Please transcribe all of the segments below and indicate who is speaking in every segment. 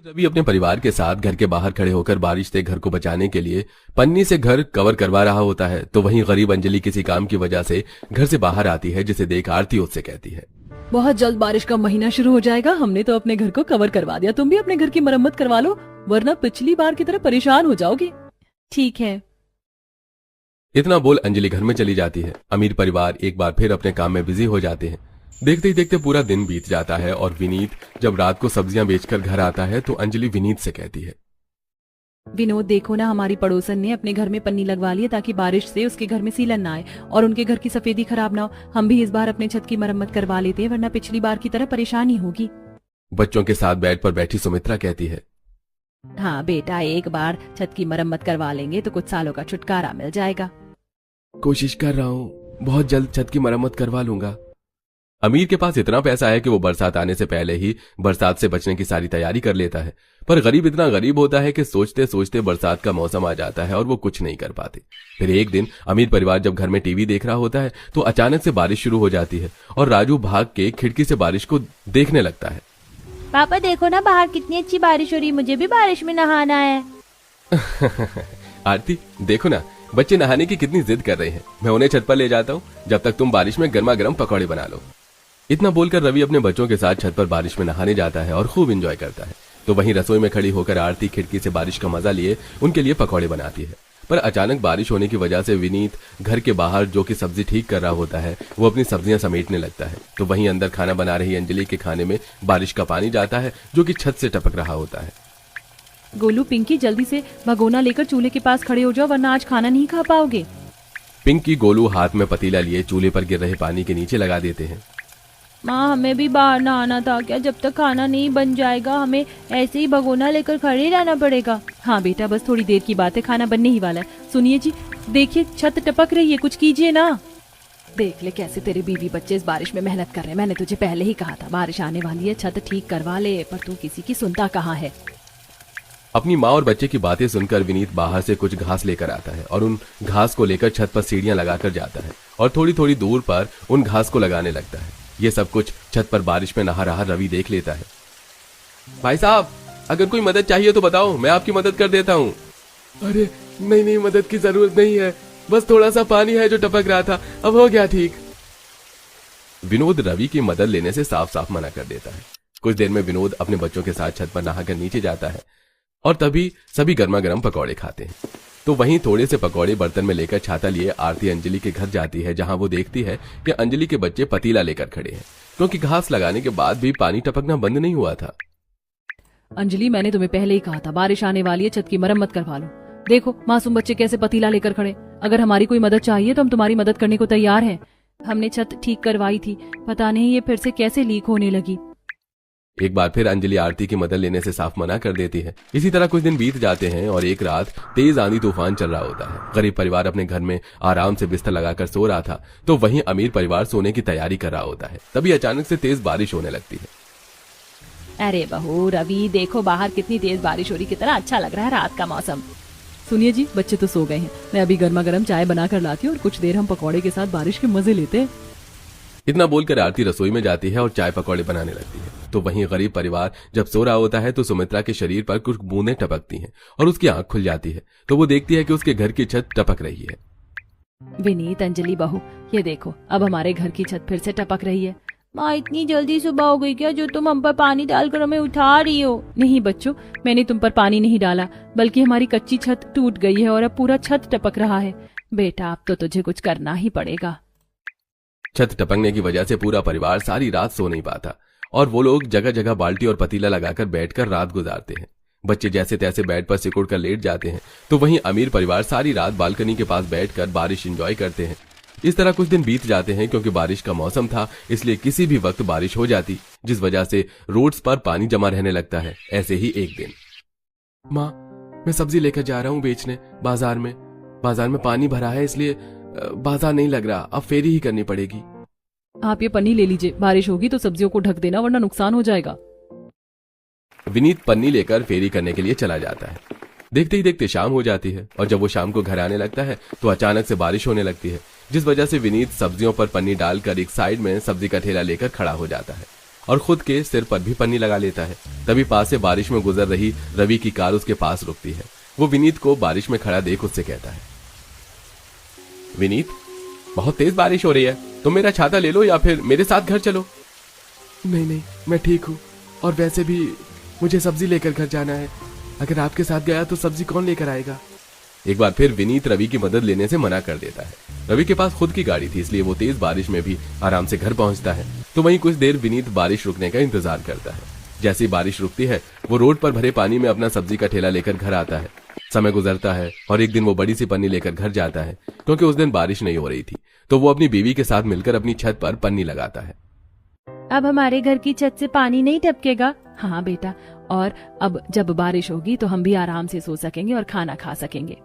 Speaker 1: रवि अपने परिवार के साथ घर के बाहर खड़े होकर बारिश से घर को बचाने के लिए पन्नी से घर कवर करवा रहा होता है। तो वहीं गरीब अंजलि किसी काम की वजह से घर से बाहर आती है, जिसे देख आरती उससे कहती है,
Speaker 2: बहुत जल्द बारिश का महीना शुरू हो जाएगा। हमने तो अपने घर को कवर करवा दिया, तुम भी अपने घर की मरम्मत करवा लो, वरना पिछली बार की तरह परेशान हो जाओगे। ठीक है।
Speaker 1: इतना बोल अंजलि घर में चली जाती है। अमीर परिवार एक बार फिर अपने काम में बिजी हो जाते हैं। देखते ही देखते पूरा दिन बीत जाता है और विनीत जब रात को सब्जियां बेचकर घर आता है तो अंजलि विनीत से कहती है,
Speaker 2: विनोद देखो ना, हमारी पड़ोसन ने अपने घर में पन्नी लगवा ली है ताकि बारिश से उसके घर में सीलन ना आए और उनके घर की सफेदी खराब ना हो। हम भी इस बार अपने छत की मरम्मत करवा लेते हैं, वरना पिछली बार की तरह परेशानी होगी।
Speaker 1: बच्चों के साथ बेड पर बैठी सुमित्रा कहती है,
Speaker 2: हाँ बेटा, एक बार छत की मरम्मत करवा लेंगे तो कुछ सालों का छुटकारा मिल जाएगा।
Speaker 1: कोशिश कर रहा हूँ, बहुत जल्द छत की मरम्मत करवा लूंगा। अमीर के पास इतना पैसा है कि वो बरसात आने से पहले ही बरसात से बचने की सारी तैयारी कर लेता है, पर गरीब इतना गरीब होता है कि सोचते सोचते बरसात का मौसम आ जाता है और वो कुछ नहीं कर पाते। फिर एक दिन अमीर परिवार जब घर में टीवी देख रहा होता है तो अचानक से बारिश शुरू हो जाती है और राजू भाग के खिड़की से बारिश को देखने लगता है।
Speaker 3: पापा देखो ना, बाहर कितनी अच्छी बारिश हो रही है, मुझे भी बारिश में नहाना है।
Speaker 1: आरती देखो ना, बच्चे नहाने की कितनी जिद कर रहे हैं, मैं उन्हें छत पर ले जाता हूँ, जब तक तुम बारिश में गर्मा गर्म पकौड़े बना लो। इतना बोलकर रवि अपने बच्चों के साथ छत पर बारिश में नहाने जाता है और खूब एंजॉय करता है। तो वहीं रसोई में खड़ी होकर आरती खिड़की से बारिश का मजा लिए उनके लिए पकौड़े बनाती है। पर अचानक बारिश होने की वजह से विनीत घर के बाहर जो कि सब्जी ठीक कर रहा होता है वो अपनी सब्जियां समेटने लगता है। तो वहीं अंदर खाना बना रही अंजलि के खाने में बारिश का पानी जाता है जो कि छत से टपक रहा होता है।
Speaker 2: गोलू, पिंकी जल्दी से भगोना लेकर चूल्हे के पास खड़े हो जाओ, वरना आज खाना नहीं खा पाओगे।
Speaker 1: पिंकी गोलू हाथ में पतीला लिए चूल्हे पर गिर रहे पानी के नीचे लगा देते हैं।
Speaker 3: माँ, हमें भी बाहर नहाना था क्या? जब तक खाना नहीं बन जाएगा हमें ऐसे ही भगोना लेकर खड़े रहना पड़ेगा।
Speaker 2: हाँ बेटा, बस थोड़ी देर की बात है, खाना बनने ही वाला है। सुनिए जी, देखिए छत टपक रही है, कुछ कीजिए ना। देख ले कैसे तेरे बीवी बच्चे इस बारिश में मेहनत कर रहे हैं। मैंने तुझे पहले ही कहा था बारिश आने वाली है, छत ठीक करवा ले, पर तू किसी की सुनता कहाँ है।
Speaker 1: अपनी माँ और बच्चे की बातें सुनकर विनीत बाहर से कुछ घास लेकर आता है और उन घास को लेकर छत पर सीढ़ियां लगाकर जाता है और थोड़ी थोड़ी दूर पर उन घास को लगाने लगता है। ये सब कुछ छत पर बारिश में नहा रहा रवि देख लेता है। भाई साहब, अगर कोई मदद चाहिए तो बताओ, मैं आपकी मदद कर देता हूँ। अरे नहीं, मदद की जरूरत नहीं है, बस थोड़ा सा पानी है जो टपक रहा था, अब हो गया ठीक। विनोद रवि की मदद लेने से साफ साफ मना कर देता है। कुछ देर में विनोद अपने बच्चों के साथ छत पर नहाकर नीचे जाता है और तभी सभी गर्मा गर्म पकौड़े खाते हैं। तो वहीं थोड़े से पकौड़े बर्तन में लेकर छाता लिए आरती अंजलि के घर जाती है, जहां वो देखती है कि अंजलि के बच्चे पतीला लेकर खड़े हैं, क्योंकि घास लगाने के बाद भी पानी टपकना बंद नहीं हुआ था।
Speaker 2: अंजलि, मैंने तुम्हें पहले ही कहा था बारिश आने वाली है, छत की मरम्मत करवा लो। देखो मासूम बच्चे कैसे पतीला लेकर खड़े। अगर हमारी कोई मदद चाहिए तो हम तुम्हारी मदद करने को तैयार हैं। हमने छत ठीक करवाई थी, पता नहीं ये फिर से कैसे लीक होने लगी।
Speaker 1: एक बार फिर अंजलि आरती की मदद लेने से साफ मना कर देती है। इसी तरह कुछ दिन बीत जाते हैं और एक रात तेज आंधी तूफान चल रहा होता है। गरीब परिवार अपने घर में आराम से बिस्तर लगाकर सो रहा था, तो वहीं अमीर परिवार सोने की तैयारी कर रहा होता है। तभी अचानक से तेज बारिश होने लगती है।
Speaker 2: अरे बहू रवि, देखो बाहर कितनी तेज बारिश हो रही, कितना अच्छा लग रहा है रात का मौसम। सुनिए जी, बच्चे तो सो गए हैं, मैं अभी गर्मा गर्म चाय बना कर लाती हूँ और कुछ देर हम पकौड़े के साथ बारिश के मजे लेते हैं।
Speaker 1: इतना बोलकर आरती रसोई में जाती है और चाय पकौड़े बनाने लगती है। तो वहीं गरीब परिवार जब सो रहा होता है तो सुमित्रा के शरीर पर कुछ बूंदें टपकती हैं और उसकी आंख खुल जाती है। तो वो देखती है कि उसके घर की छत टपक रही है।
Speaker 2: विनीत, अंजलि बहू, ये देखो अब हमारे घर की छत फिर से टपक रही है।
Speaker 3: माँ, इतनी जल्दी सुबह हो गई क्या जो तुम हम पर पानी डालकर हमें उठा रही हो?
Speaker 2: नहीं बच्चों, मैंने तुम पर पानी नहीं डाला, बल्कि हमारी कच्ची छत टूट गई है और अब पूरा छत टपक रहा है। बेटा, अब तो तुझे कुछ करना ही पड़ेगा।
Speaker 1: छत टपकने की वजह से पूरा परिवार सारी रात सो नहीं पाता और वो लोग जगह जगह बाल्टी और पतीला लगाकर बैठकर रात गुजारते हैं। बच्चे जैसे तैसे बेड पर सिकुड़ कर लेट जाते हैं। तो वहीं अमीर परिवार सारी रात बालकनी के पास बैठकर बारिश एंजॉय करते हैं। इस तरह कुछ दिन बीत जाते हैं। क्योंकि बारिश का मौसम था, इसलिए किसी भी वक्त बारिश हो जाती, जिस वजह से रोड्स पर पानी जमा रहने लगता है। ऐसे ही एक दिन, माँ, मैं सब्जी लेकर जा रहा हूँ बेचने बाजार में पानी भरा है, इसलिए बाजार नहीं लग रहा, अब फेरी ही करनी पड़ेगी।
Speaker 2: आप ये पन्नी ले लीजिए, बारिश होगी तो सब्जियों को ढक देना, वरना नुकसान हो जाएगा।
Speaker 1: विनीत पन्नी लेकर फेरी करने के लिए चला जाता है। देखते ही देखते शाम हो जाती है और जब वो शाम को घर आने लगता है तो अचानक से बारिश होने लगती है, जिस वजह से विनीत सब्जियों पर पन्नी डालकर एक साइड में सब्जी का ठेला लेकर खड़ा हो जाता है और खुद के सिर पर भी पन्नी लगा लेता है। तभी पास से बारिश में गुजर रही रवि की कार उसके पास रुकती है। वो विनीत को बारिश में खड़ा देख उससे कहता है, विनीत, बहुत तेज बारिश हो रही है, तुम मेरा छाता ले लो या फिर मेरे साथ घर चलो।
Speaker 4: नहीं नहीं, मैं ठीक हूँ, और वैसे भी मुझे सब्जी लेकर घर जाना है। अगर आपके साथ गया तो सब्जी कौन लेकर आएगा?
Speaker 1: एक बार फिर विनीत रवि की मदद लेने से मना कर देता है। रवि के पास खुद की गाड़ी थी, इसलिए वो तेज बारिश में भी आराम से घर पहुंचता है। तो वहीं कुछ देर विनीत बारिश रुकने का इंतजार करता है। जैसे ही बारिश रुकती है, वो रोड पर भरे पानी में अपना सब्जी का ठेला लेकर घर आता है। समय गुजरता है और एक दिन वो बड़ी सी पन्नी लेकर घर जाता है। क्योंकि उस दिन बारिश नहीं हो रही थी, तो वो अपनी बीवी के साथ मिलकर अपनी छत पर पन्नी लगाता है।
Speaker 3: अब हमारे घर की छत से पानी नहीं टपकेगा?
Speaker 2: हाँ बेटा, और अब जब बारिश होगी तो हम भी आराम से सो सकेंगे और खाना खा सकेंगे।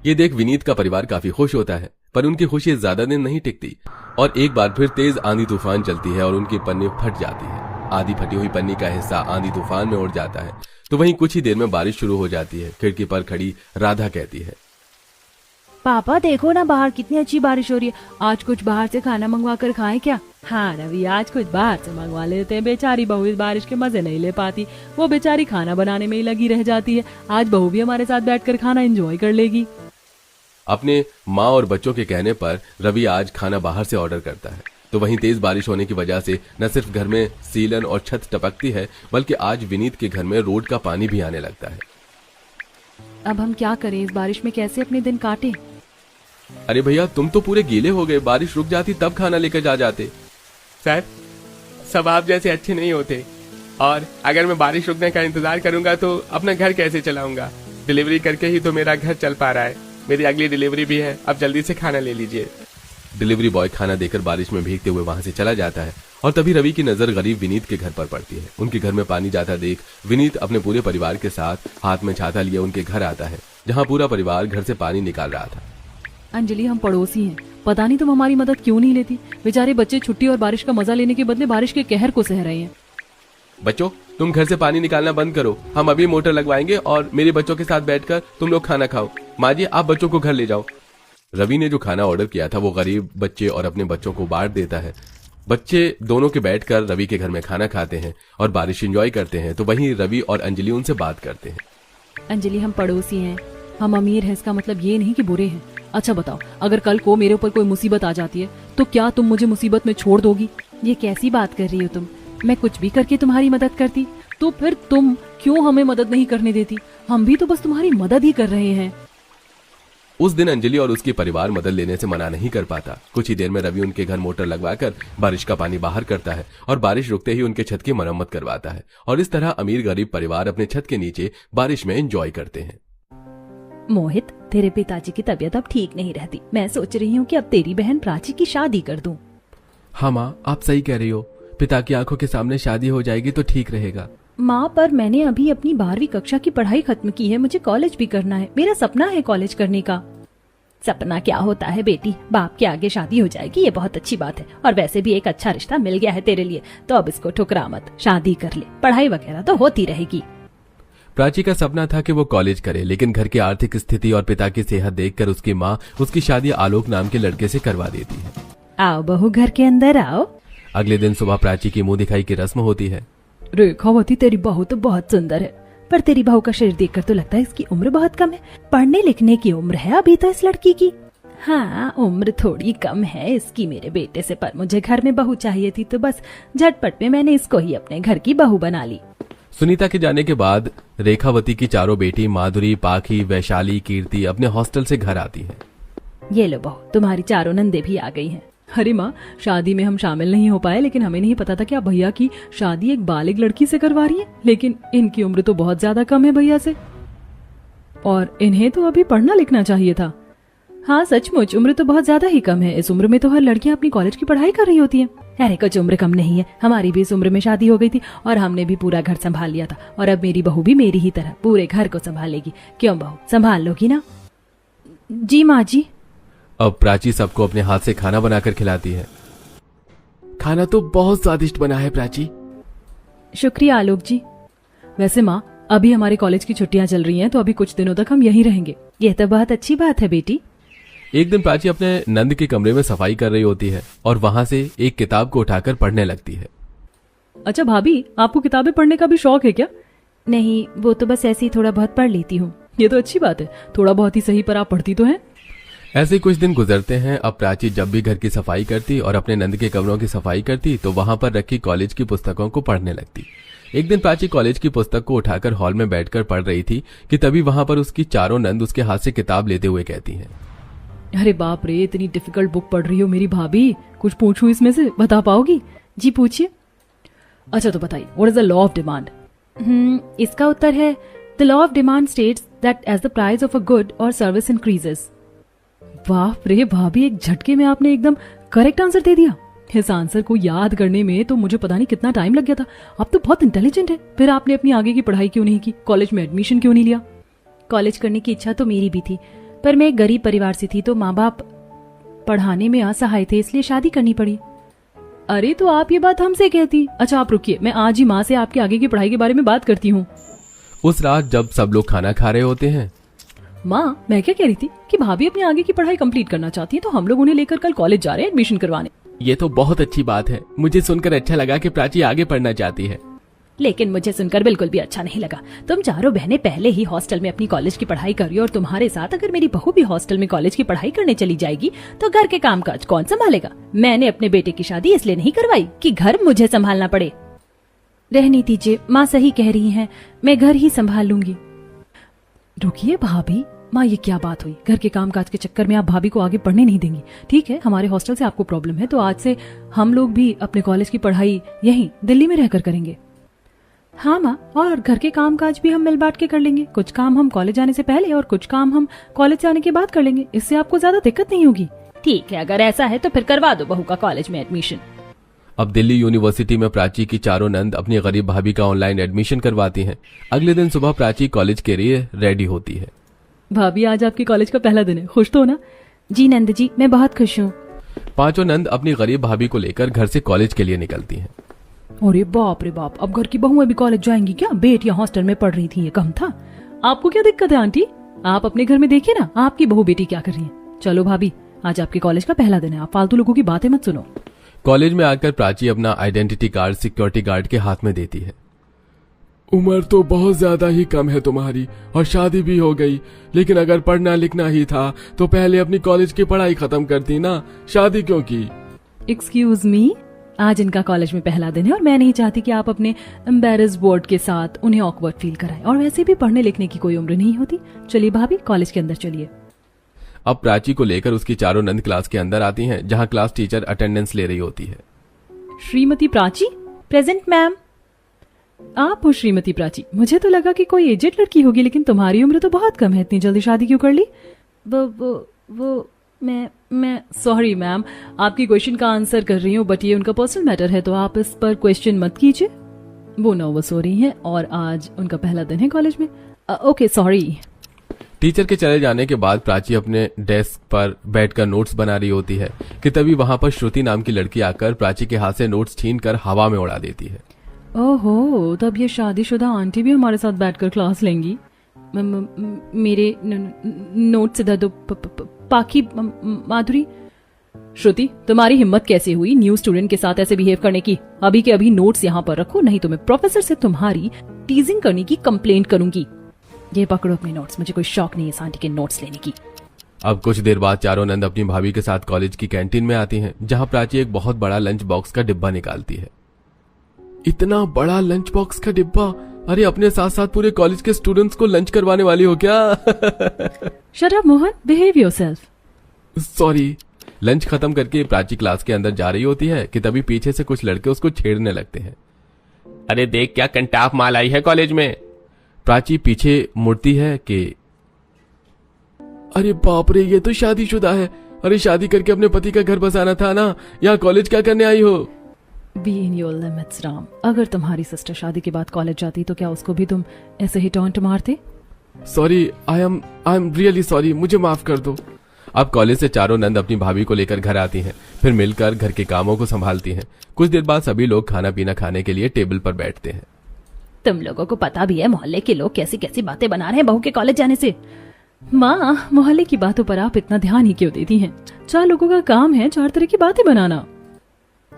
Speaker 1: ये देख विनीत का परिवार काफी खुश होता है, पर उनकी खुशी ज्यादा दिन नहीं टिकती और एक बार फिर तेज आंधी तूफान चलती है और उनकी पन्नी फट जाती है। आधी फटी हुई पन्नी का हिस्सा आंधी तूफान में उड़ जाता है। तो वहीं कुछ ही देर में बारिश शुरू हो जाती है। खिड़की पर खड़ी राधा कहती है,
Speaker 3: पापा देखो ना, बाहर कितनी अच्छी बारिश हो रही है।
Speaker 2: आज कुछ बाहर से खाना मंगवा कर खाएं क्या? हाँ रवि, आज कुछ बाहर से मंगवा लेते हैं। बेचारी बहू इस बारिश के मजे नहीं ले पाती, वो बेचारी खाना बनाने में ही लगी रह जाती है। आज बहू भी हमारे साथ बैठकर खाना एंजॉय कर लेगी।
Speaker 1: अपने माँ और बच्चों के कहने पर रवि आज खाना बाहर से ऑर्डर करता है। तो वहीं तेज बारिश होने की वजह से न सिर्फ घर में सीलन और छत टपकती है, बल्कि आज विनीत के घर में रोड का पानी भी आने लगता है।
Speaker 2: अब हम क्या करें? इस बारिश में कैसे अपने दिन काटें?
Speaker 1: अरे भैया, तुम तो पूरे गीले हो गए। बारिश रुक जाती तब खाना लेकर जा जाते।
Speaker 4: सर, सब आप जैसे अच्छे नहीं होते, और अगर मैं बारिश रुकने का इंतजार करूंगा तो अपना घर कैसे चलाऊंगा? डिलीवरी करके ही तो मेरा घर चल पा रहा है। मेरी अगली डिलीवरी भी है, अब जल्दी से खाना ले लीजिए।
Speaker 1: डिलीवरी बॉय खाना देकर बारिश में भीगते हुए वहां से चला जाता है और तभी रवि की नजर गरीब विनीत के घर पर पड़ती है। उनके घर में पानी जाता देख विनीत अपने पूरे परिवार के साथ हाथ में छाता लिए उनके घर आता है, जहां पूरा परिवार घर से पानी निकाल रहा था।
Speaker 2: अंजलि, हम पड़ोसी हैं, पता नहीं तुम हमारी मदद क्यों नहीं लेती। बेचारे बच्चे छुट्टी और बारिश का मजा लेने के बदले बारिश के कहर को सह रहे हैं।
Speaker 1: बच्चों, तुम घर से पानी निकालना बंद करो, हम अभी मोटर लगवाएंगे और मेरे बच्चों के साथ बैठकर तुम लोग खाना खाओ। माँ जी, आप बच्चों को घर ले जाओ। रवि ने जो खाना ऑर्डर किया था वो गरीब बच्चे और अपने बच्चों को बांट देता है। बच्चे दोनों के बैठकर रवि के घर में खाना खाते हैं और बारिश एंजॉय करते हैं। तो वहीं रवि और अंजलि उनसे बात करते हैं।
Speaker 2: अंजलि, हम पड़ोसी हैं, हम अमीर हैं, इसका मतलब ये नहीं कि बुरे हैं। अच्छा बताओ, अगर कल को मेरे ऊपर कोई मुसीबत आ जाती है तो क्या तुम मुझे मुसीबत में छोड़ दोगी?
Speaker 3: ये कैसी बात कर रही हो तुम?
Speaker 2: मैं कुछ भी करके तुम्हारी मदद करती, तो फिर तुम क्यों हमें मदद नहीं करने देती? हम भी तो बस तुम्हारी मदद ही कर रहे हैं।
Speaker 1: उस दिन अंजलि और उसके परिवार मदद लेने से मना नहीं कर पाता। कुछ ही देर में रवि उनके घर मोटर लगवाकर बारिश का पानी बाहर करता है और बारिश रुकते ही उनके छत की मरम्मत करवाता है। और इस तरह अमीर गरीब परिवार अपने छत के नीचे बारिश में एंजॉय करते हैं।
Speaker 3: मोहित, तेरे पिताजी की तबीयत अब ठीक नहीं रहती। मैं सोच रही हूँ कि अब तेरी बहन प्राची की शादी कर दूं।
Speaker 4: हाँ माँ, आप सही कह रही हो। पिता की आंखों के सामने शादी हो जाएगी तो ठीक रहेगा।
Speaker 3: माँ, पर मैंने अभी अपनी 12वीं कक्षा की पढ़ाई खत्म की है, मुझे कॉलेज भी करना है। मेरा सपना है कॉलेज करने का। सपना क्या होता है बेटी, बाप के आगे शादी हो जाएगी, ये बहुत अच्छी बात है। और वैसे भी एक अच्छा रिश्ता मिल गया है तेरे लिए, तो अब इसको ठुकरा मत, शादी कर ले। पढ़ाई वगैरह तो होती रहेगी।
Speaker 1: प्राची का सपना था कि वो कॉलेज करे, लेकिन घर की आर्थिक स्थिति और पिता की सेहत देखकर उसकी माँ उसकी शादी आलोक नाम के लड़के से करवा देती है।
Speaker 3: आओ बहू, घर के अंदर आओ।
Speaker 1: अगले दिन सुबह प्राची की मुंह दिखाई की रस्म होती है।
Speaker 3: रेखावती, तेरी बहू तो बहुत सुंदर है, पर तेरी बहू का शरीर देखकर तो लगता है इसकी उम्र बहुत कम है। पढ़ने लिखने की उम्र है अभी तो इस लड़की की। हाँ, उम्र थोड़ी कम है इसकी मेरे बेटे से, पर मुझे घर में बहू चाहिए थी तो बस झटपट में मैंने इसको ही अपने घर की बहू बना ली।
Speaker 1: सुनीता के जाने के बाद रेखावती की चारों बेटी माधुरी, पाखी, वैशाली, कीर्ति अपने हॉस्टल से घर आती हैं।
Speaker 3: ये लो बहू, तुम्हारी चारों नंदे भी आ गई हैं।
Speaker 2: अरे माँ, शादी में हम शामिल नहीं हो पाए, लेकिन हमें नहीं पता था कि आप भैया की शादी एक बालिग लड़की से करवा रही है। लेकिन इनकी उम्र तो बहुत ज्यादा कम है भैया से, और इन्हें तो अभी पढ़ना लिखना चाहिए था।
Speaker 3: हाँ सचमुच, उम्र तो बहुत ज्यादा ही कम है। इस उम्र में तो हर लड़कियां अपनी कॉलेज की पढ़ाई कर रही होती हैं। अरे कुछ उम्र कम नहीं है, हमारी भी इस उम्र में शादी हो गई थी और हमने भी पूरा घर संभाल लिया था। और अब मेरी बहू भी मेरी ही तरह पूरे घर को संभालेगी। क्यों बहू, संभाल लोगी ना? जी माँ जी।
Speaker 1: अब प्राची सबको अपने हाथ से खाना बनाकर खिलाती है।
Speaker 4: खाना तो बहुत स्वादिष्ट बना है प्राची।
Speaker 2: शुक्रिया आलोक जी। वैसे माँ, अभी हमारे कॉलेज की छुट्टियां चल रही हैं, तो अभी कुछ दिनों तक हम यहीं रहेंगे।
Speaker 3: यह तो बहुत अच्छी बात है बेटी।
Speaker 1: एक दिन प्राची अपने नंद के कमरे में सफाई कर रही होती है और वहां से एक किताब को उठाकर पढ़ने लगती है।
Speaker 2: अच्छा भाभी, आपको किताबें पढ़ने का भी शौक है क्या?
Speaker 3: नहीं, वो तो बस ऐसे ही थोड़ा बहुत पढ़ लेती हूँ।
Speaker 2: ये तो अच्छी बात है, थोड़ा बहुत ही सही, पर आप पढ़ती तो हैं।
Speaker 1: ऐसे ही कुछ दिन गुजरते हैं। अब प्राची जब भी घर की सफाई करती और अपने नंद के कमरों की सफाई करती तो वहां पर रखी कॉलेज की पुस्तकों को पढ़ने लगती। एक दिन प्राची कॉलेज की पुस्तक को उठाकर हॉल में बैठकर पढ़ रही थी कि तभी वहां पर उसकी चारों नंद उसके हाथ से किताब लेते हुए कहती हैं,
Speaker 2: अरे बाप रे, इतनी डिफिकल्ट बुक पढ़ रही हो मेरी भाभी, कुछ पूछूं इसमें से, बता पाओगी?
Speaker 3: जी पूछिए।
Speaker 2: अच्छा तो बताइए, what is the law of demand?
Speaker 3: इसका उत्तर है the law of demand states that as the price of a good or service increases.
Speaker 2: बाप रे भाभी, एक झटके में आपने एकदम करेक्ट आंसर दे दिया। इस आंसर को याद करने में तो मुझे पता नहीं कितना टाइम लग गया था। आप तो बहुत इंटेलिजेंट है। फिर आपने अपनी आगे की पढ़ाई क्यों नहीं की? कॉलेज में एडमिशन क्यों नहीं लिया?
Speaker 3: कॉलेज करने की इच्छा तो मेरी भी थी, पर मैं एक गरीब परिवार से थी तो माँ बाप पढ़ाने में असहाय थे, इसलिए शादी करनी पड़ी।
Speaker 2: अरे तो आप ये बात हमसे कहती। अच्छा आप रुकिए, मैं आज ही माँ से आपकी आगे की पढ़ाई के बारे में बात करती हूँ।
Speaker 1: उस रात जब सब लोग खाना खा रहे होते हैं,
Speaker 2: माँ मैं क्या कह रही थी कि भाभी अपनी आगे की पढ़ाई कंप्लीट करना चाहती है, तो हम लोग उन्हें लेकर कल कॉलेज जा रहे हैं एडमिशन करवाने।
Speaker 4: ये तो बहुत अच्छी बात है, मुझे सुनकर अच्छा लगा कि प्राची आगे पढ़ना चाहती है।
Speaker 3: लेकिन मुझे सुनकर बिल्कुल भी अच्छा नहीं लगा। तुम चारों बहनें पहले ही हॉस्टल में अपनी कॉलेज की पढ़ाई कर रही हो और तुम्हारे साथ अगर मेरी बहू भी हॉस्टल में कॉलेज की पढ़ाई करने चली जाएगी तो घर के कामकाज कौन संभालेगा? मैंने अपने बेटे की शादी इसलिए नहीं करवाई कि घर मुझे संभालना पड़े। रहने दीजिए, माँ सही कह रही हैं, मैं घर ही संभाल लूंगी।
Speaker 2: रुकिए भाभी, माँ ये क्या बात हुई? घर के कामकाज के चक्कर में आप भाभी को आगे पढ़ने नहीं देंगी। ठीक है, हमारे हॉस्टल से आपको प्रॉब्लम है तो आज से हम लोग भी अपने कॉलेज की पढ़ाई यहीं दिल्ली में रहकर करेंगे।
Speaker 3: हाँ माँ, और घर के कामकाज भी हम मिल बांट के कर लेंगे। कुछ काम हम कॉलेज जाने से पहले और कुछ काम हम कॉलेज जाने के बाद कर लेंगे।
Speaker 2: इससे आपको ज्यादा दिक्कत नहीं होगी।
Speaker 3: ठीक है, अगर ऐसा है तो फिर करवा दो बहू का कॉलेज में एडमिशन।
Speaker 1: अब दिल्ली यूनिवर्सिटी में प्राची की चारों नंद अपनी गरीब भाभी का ऑनलाइन एडमिशन करवाती हैं। अगले दिन सुबह प्राची कॉलेज के लिए रेडी होती है।
Speaker 2: भाभी आज आपके कॉलेज का पहला दिन है, खुश तो हो ना?
Speaker 3: जी नंद जी, मैं बहुत खुश हूँ।
Speaker 1: पांचों नंद अपनी गरीब भाभी को लेकर घर से कॉलेज के लिए निकलती हैं।
Speaker 2: अरे बाप रे बाप, अब घर की बहुएं भी कॉलेज जाएंगी क्या? बेटियां हॉस्टल में पढ़ रही थी, ये कम था? आपको क्या दिक्कत है आंटी? आप अपने घर में देखिए ना, आपकी बहू बेटी क्या कर रही है। चलो भाभी, आज आपके कॉलेज का पहला दिन है, आप फालतू लोगों की बातें मत सुनो।
Speaker 1: कॉलेज में आकर प्राची अपना आइडेंटिटी कार्ड सिक्योरिटी गार्ड के हाथ में देती है।
Speaker 4: उम्र तो बहुत ज्यादा ही कम है तुम्हारी और शादी भी हो गई, लेकिन अगर पढ़ना लिखना ही था तो पहले अपनी कॉलेज की पढ़ाई खत्म करती ना, शादी क्यों की?
Speaker 2: एक्सक्यूज मी, आज इनका कॉलेज में पहला दिन है और मैं नहीं चाहती कि आप अपने एम्बेरस बोर्ड के साथ उन्हें ऑकवर्ड फील कराएं, और वैसे भी पढ़ने लिखने की कोई उम्र नहीं होती। चलिए भाभी, कॉलेज के अंदर चलिए।
Speaker 1: अब प्राची को लेकर उसकी चारों नंद क्लास के अंदर आती हैं, जहां क्लास टीचर अटेंडेंस ले रही होती है।
Speaker 2: श्रीमती प्राची?
Speaker 3: Present ma'am.
Speaker 2: आप हो श्रीमती प्राची? मुझे तो लगा कि कोई एजेड लड़की होगी, लेकिन तुम्हारी उम्र तो बहुत कम है, इतनी जल्दी शादी क्यों कर ली?
Speaker 3: वो मैं
Speaker 2: सॉरी मैम, आपकी क्वेश्चन का आंसर कर रही हूँ, बट ये उनका पर्सनल मैटर है तो आप इस पर क्वेश्चन मत कीजिए। वो नर्वस हो रही हैं और आज उनका पहला दिन है कॉलेज में। Okay sorry.
Speaker 1: टीचर के चले जाने के बाद प्राची अपने डेस्क पर बैठकर नोट्स बना रही होती है कि तभी वहां पर श्रुति नाम की लड़की आकर प्राची के हाथ से नोट्स छीनकर हवा में उड़ा देती है।
Speaker 2: ओहो, तब ये शादीशुदा आंटी भी हमारे साथ बैठकर क्लास लेंगी।
Speaker 3: मेरे नोट्स इधर दो पाखी माधुरी।
Speaker 2: श्रुति, तुम्हारी हिम्मत कैसे हुई न्यू स्टूडेंट के साथ ऐसे बिहेव करने की? अभी के अभी नोट्स यहाँ पर रखो, नहीं तो मैं प्रोफेसर से तुम्हारी टीजिंग करने की कंप्लेंट करूंगी। ये पकड़ो अपने नोट्स, मुझे कोई शौक नहीं है इस आंटी के नोट्स लेने की।
Speaker 1: अब कुछ देर बाद चारों नंद अपनी भाभी के साथ कॉलेज की कैंटीन में आती हैं, जहां प्राची एक बहुत बड़ा लंच बॉक्स का डिब्बा निकालती है।
Speaker 4: इतना बड़ा लंच बॉक्स का डिब्बा? अरे अपने साथ साथ पूरे कॉलेज के स्टूडेंट्स को लंच करवाने वाली हो क्या?
Speaker 2: Shut up Mohan, behave yourself.
Speaker 4: Sorry.
Speaker 1: Lunch खत्म करके प्राची क्लास के अंदर जा रही होती है कि तभी पीछे से कुछ लड़के उसको छेड़ने लगते हैं।
Speaker 4: अरे देख क्या कंटाप माल आई है कॉलेज में।
Speaker 1: प्राची पीछे मुड़ती है कि
Speaker 4: अरे बाप रे, ये तो शादीशुदा है। अरे शादी करके अपने पति का घर बसाना था ना, यहाँ कॉलेज क्या करने आई हो?
Speaker 2: Be in your limits Ram. अगर तुम्हारी सिस्टर शादी के बाद कॉलेज जाती तो क्या उसको भी तुम ऐसे ही टॉन्ट मारते?
Speaker 4: Sorry, I am really sorry, मुझे माफ कर दो।
Speaker 1: अब कॉलेज से चारों नंद अपनी भाभी को लेकर घर आती हैं, फिर मिलकर घर के कामों को संभालती हैं। कुछ देर बाद सभी लोग खाना पीना खाने के लिए टेबल पर बैठते हैं।
Speaker 3: तुम लोगों को पता भी है मोहल्ले के लोग कैसी कैसी बातें बना रहे हैं बहू के कॉलेज जाने से।
Speaker 2: माँ, मोहल्ले की बातों पर आप इतना ध्यान ही क्यों देती हैं? 4 लोगों का काम है 4 तरह की बातें बनाना।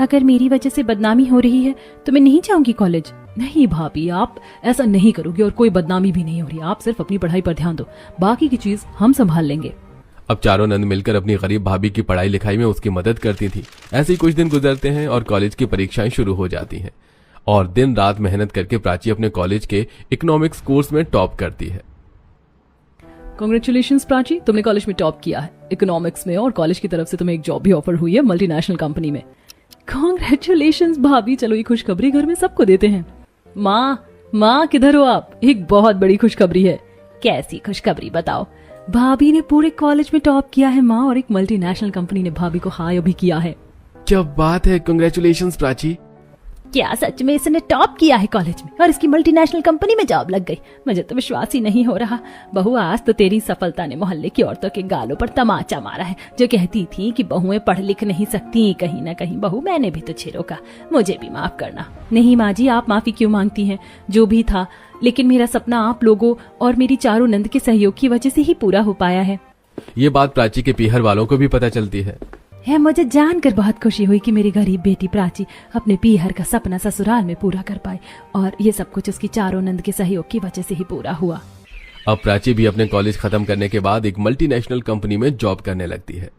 Speaker 3: अगर मेरी वजह से बदनामी हो रही है तो मैं नहीं जाऊंगी कॉलेज।
Speaker 2: नहीं भाभी, आप ऐसा नहीं करोगे और कोई बदनामी भी नहीं हो रही। आप सिर्फ अपनी पढ़ाई पर ध्यान दो, बाकी की चीज हम संभाल लेंगे।
Speaker 1: अब चारों नंद मिलकर अपनी गरीब भाभी की पढ़ाई लिखाई में उसकी मदद करती थी। ऐसे ही कुछ दिन गुजरते हैं और कॉलेज की परीक्षाएं शुरू हो जाती हैं और दिन रात मेहनत करके प्राची अपने कॉलेज के इकोनॉमिक्स कोर्स में टॉप करती है।
Speaker 2: कांग्रेचुलेशंस प्राची, तुमने कॉलेज में टॉप किया है इकोनॉमिक्स में और कॉलेज की तरफ से तुम्हें एक जॉब भी ऑफर हुई है मल्टीनेशनल कंपनी में। कांग्रेचुलेशंस भाभी, चलो ये खुशखबरी घर में सबको देते हैं। माँ किधर हो आप? एक बहुत बड़ी खुशखबरी है।
Speaker 3: कैसी खुशखबरी बताओ।
Speaker 2: भाभी ने पूरे कॉलेज में टॉप किया है माँ, और एक मल्टीनेशनल कंपनी ने भाभी को हायर भी किया है।
Speaker 1: क्या बात है, कांग्रेचुलेशंस प्राची।
Speaker 3: क्या सच में इसने टॉप किया है कॉलेज में और इसकी मल्टीनेशनल कंपनी में जॉब लग गई? मुझे तो विश्वास ही नहीं हो रहा। बहू, आज तो तेरी सफलता ने मोहल्ले की औरतों के गालों पर तमाचा मारा है, जो कहती थी कि बहुएं पढ़ लिख नहीं सकती। कहीं ना कहीं बहू, मैंने भी तुझे रोका, मुझे भी माफ करना।
Speaker 2: नहीं माँ जी, आप माफी क्यों मांगती हैं? जो भी था, लेकिन मेरा सपना आप लोगों और मेरी चारों नंद के सहयोग की वजह से ही पूरा हो पाया है।
Speaker 1: ये बात प्राची के पीहर वालों को भी पता चलती है।
Speaker 2: मुझे जानकर बहुत खुशी हुई कि मेरी गरीब बेटी प्राची अपने पीहर का सपना ससुराल में पूरा कर पाई, और ये सब कुछ उसकी चारों नंद के सहयोग की वजह से ही पूरा हुआ।
Speaker 1: अब प्राची भी अपने कॉलेज खत्म करने के बाद एक मल्टीनेशनल कंपनी में जॉब करने लगती है।